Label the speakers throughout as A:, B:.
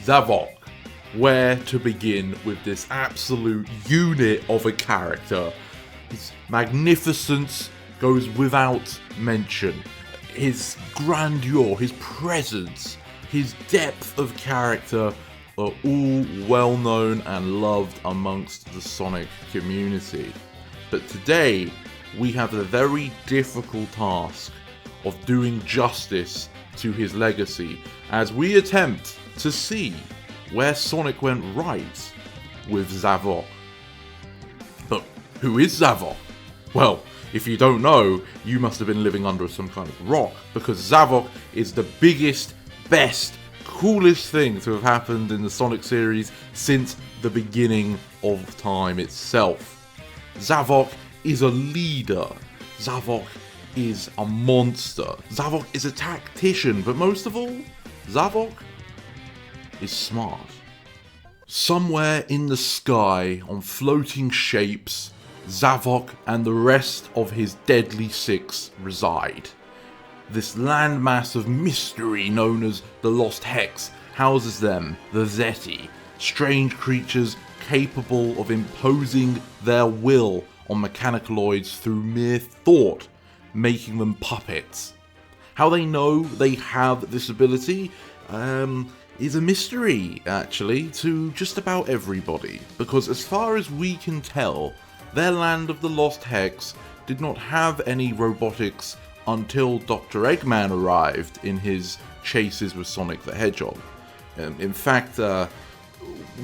A: Zavok. Where to begin with this absolute unit of a character? His magnificence goes without mention. His grandeur, his presence, his depth of character are all well known and loved amongst the Sonic community. But today, we have the very difficult task of doing justice to his legacy as we attempt to see where Sonic went right with Zavok. But who is Zavok? Well, if you don't know, you must have been living under some kind of rock, because Zavok is the biggest, best, coolest thing to have happened in the Sonic series since the beginning of time itself. Zavok is a leader. Zavok is a monster. Zavok is a tactician, but most of all, Zavok is smart. Somewhere in the sky, on floating shapes, Zavok and the rest of his deadly six reside. This landmass of mystery known as the Lost Hex houses them, the Zeti, strange creatures capable of imposing their will on mechanical-oids through mere thought, making them puppets. How they know they have this ability is a mystery, actually, to just about everybody, because as far as we can tell, their land of the Lost Hex did not have any robotics until Dr. Eggman arrived in his chases with Sonic the Hedgehog. In fact,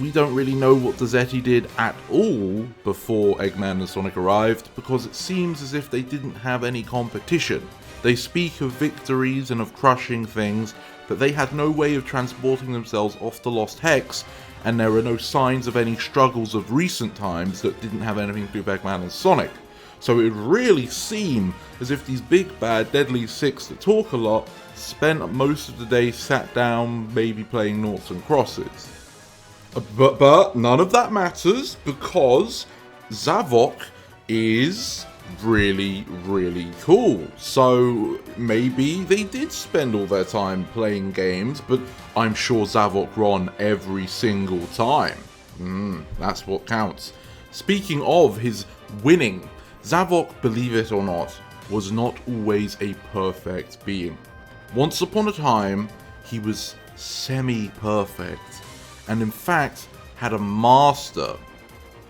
A: we don't really know what the Zeti did at all before Eggman and Sonic arrived, because it seems as if they didn't have any competition. They speak of victories and of crushing things, but they had no way of transporting themselves off the Lost Hex, and there are no signs of any struggles of recent times that didn't have anything to do with Eggman and Sonic. So it would really seem as if these big bad deadly six that talk a lot spent most of the day sat down maybe playing noughts and crosses. But none of that matters, because Zavok is really, really cool. So maybe they did spend all their time playing games, but I'm sure Zavok won every single time. That's what counts. Speaking of his winning, Zavok, believe it or not, was not always a perfect being. Once upon a time, he was semi-perfect, and in fact had a master.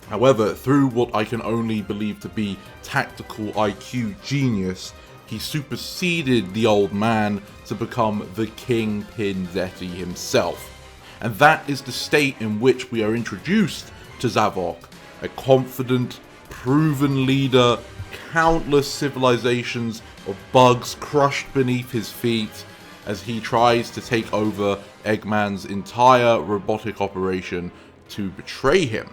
A: However, through what I can only believe to be tactical IQ genius, he superseded the old man to become the Kingpin Zeti himself. And that is the state in which we are introduced to Zavok, a confident, proven leader, countless civilizations of bugs crushed beneath his feet as he tries to take over Eggman's entire robotic operation to betray him.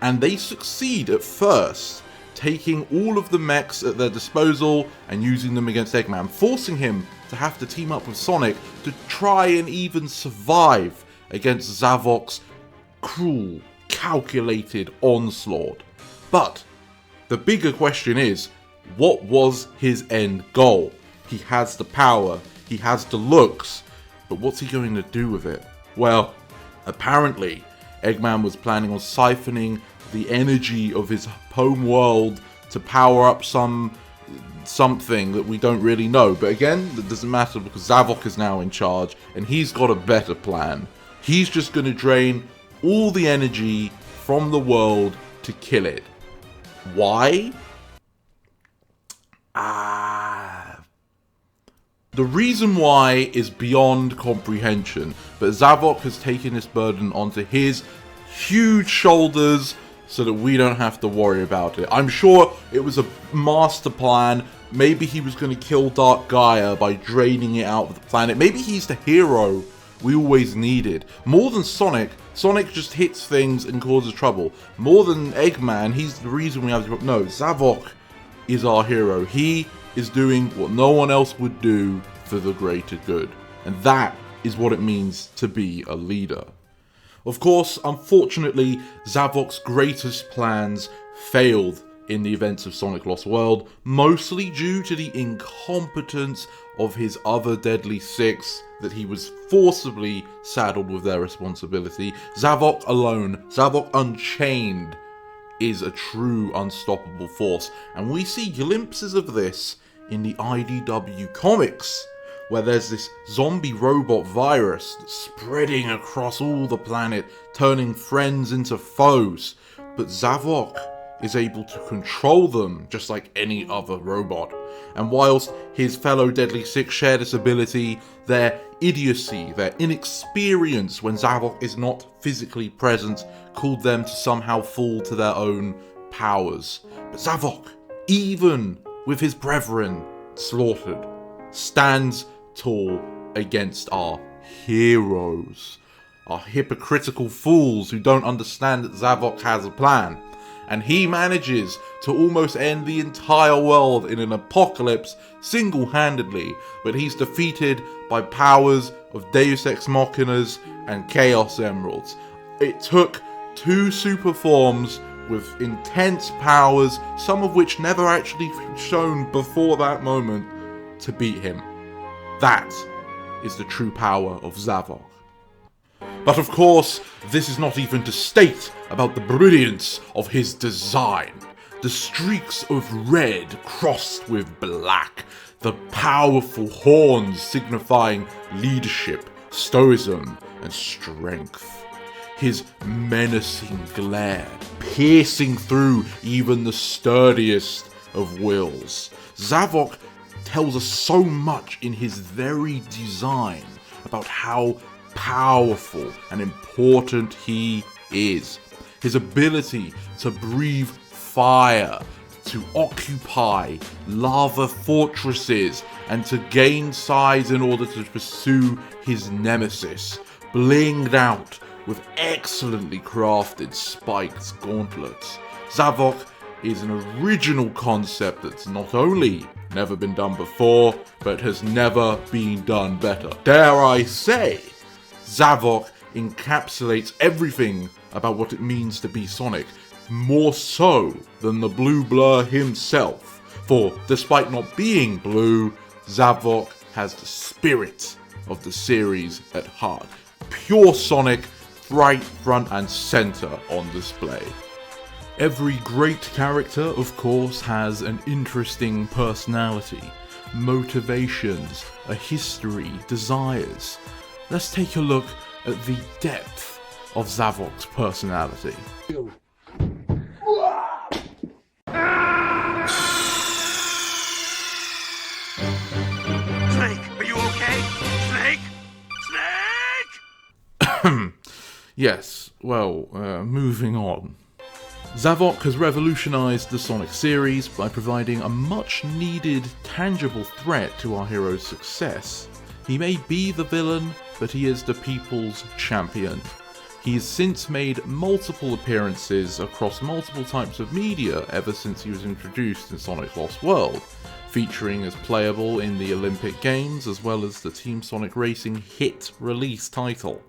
A: And they succeed at first, taking all of the mechs at their disposal and using them against Eggman, forcing him to have to team up with Sonic to try and even survive against Zavok's cruel, calculated onslaught. But the bigger question is, what was his end goal? He has the power, he has the looks, but what's he going to do with it? Well, apparently, Eggman was planning on siphoning the energy of his home world to power up something that we don't really know. But again, that doesn't matter, because Zavok is now in charge and he's got a better plan. He's just going to drain all the energy from the world to kill it. Why? The reason why is beyond comprehension, but Zavok has taken this burden onto his huge shoulders so that we don't have to worry about it. I'm sure it was a master plan. Maybe he was going to kill Dark Gaia by draining it out of the planet. Maybe he's the hero we always needed. More than Sonic, Sonic just hits things and causes trouble. More than Eggman, he's the reason we have to... No, Zavok is our hero. He is doing what no one else would do for the greater good. And that is what it means to be a leader. Of course, unfortunately, Zavok's greatest plans failed in the events of Sonic Lost World, mostly due to the incompetence of his other Deadly Six that he was forcibly saddled with their responsibility. Zavok alone, Zavok Unchained, is a true unstoppable force, and we see glimpses of this in the IDW comics, where there's this zombie robot virus spreading across all the planet, turning friends into foes, but Zavok is able to control them just like any other robot. And whilst his fellow Deadly Six share this ability, their idiocy, their inexperience when Zavok is not physically present, called them to somehow fall to their own powers. But Zavok, even with his brethren slaughtered, stands tall against our heroes. Our hypocritical fools who don't understand that Zavok has a plan. And he manages to almost end the entire world in an apocalypse single-handedly, but he's defeated by powers of Deus Ex Machinas and Chaos Emeralds. It took two super forms with intense powers, some of which never actually shown before that moment, to beat him. That is the true power of Zavok. But of course, this is not even to state about the brilliance of his design. The streaks of red crossed with black, the powerful horns signifying leadership, stoicism, and strength. His menacing glare piercing through even the sturdiest of wills. Zavok tells us so much in his very design about how powerful and important he is. His ability to breathe fire, to occupy lava fortresses, and to gain size in order to pursue his nemesis, blinged out with excellently crafted spiked gauntlets. Zavok is an original concept that's not only never been done before, but has never been done better. Dare I say, Zavok encapsulates everything about what it means to be Sonic, more so than the Blue Blur himself. For despite not being blue, Zavok has the spirit of the series at heart. Pure Sonic, right front and center on display. Every great character, of course, has an interesting personality, motivations, a history, desires. Let's take a look at the depth of Zavok's personality.
B: Snake, are you okay? Snake? Snake?
A: Yes, well, moving on. Zavok has revolutionized the Sonic series by providing a much-needed, tangible threat to our hero's success. He may be the villain, but he is the people's champion. He has since made multiple appearances across multiple types of media ever since he was introduced in Sonic Lost World, featuring as playable in the Olympic Games as well as the Team Sonic Racing hit release title.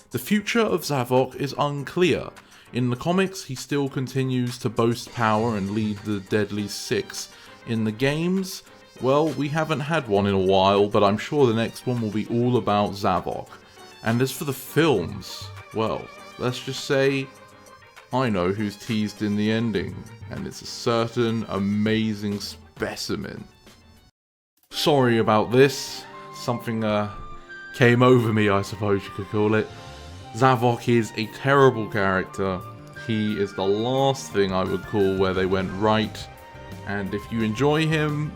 A: The future of Zavok is unclear. In the comics, he still continues to boast power and lead the Deadly Six. In the games, well, we haven't had one in a while, but I'm sure the next one will be all about Zavok. And as for the films, well, let's just say, I know who's teased in the ending, and it's a certain amazing specimen. Sorry about this, something came over me, I suppose you could call it. Zavok is a terrible character. He is the last thing I would call where they went right, and if you enjoy him,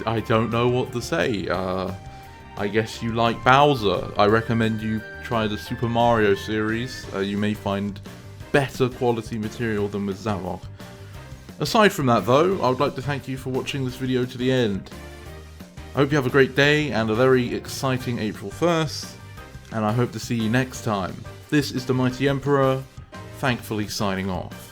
A: I don't know what to say. I guess you like Bowser. I recommend you try the Super Mario series. You may find better quality material than with Zavok. Aside from that though, I would like to thank you for watching this video to the end. I hope you have a great day and a very exciting April 1st, and I hope to see you next time. This is the Mighty Emperor, thankfully signing off.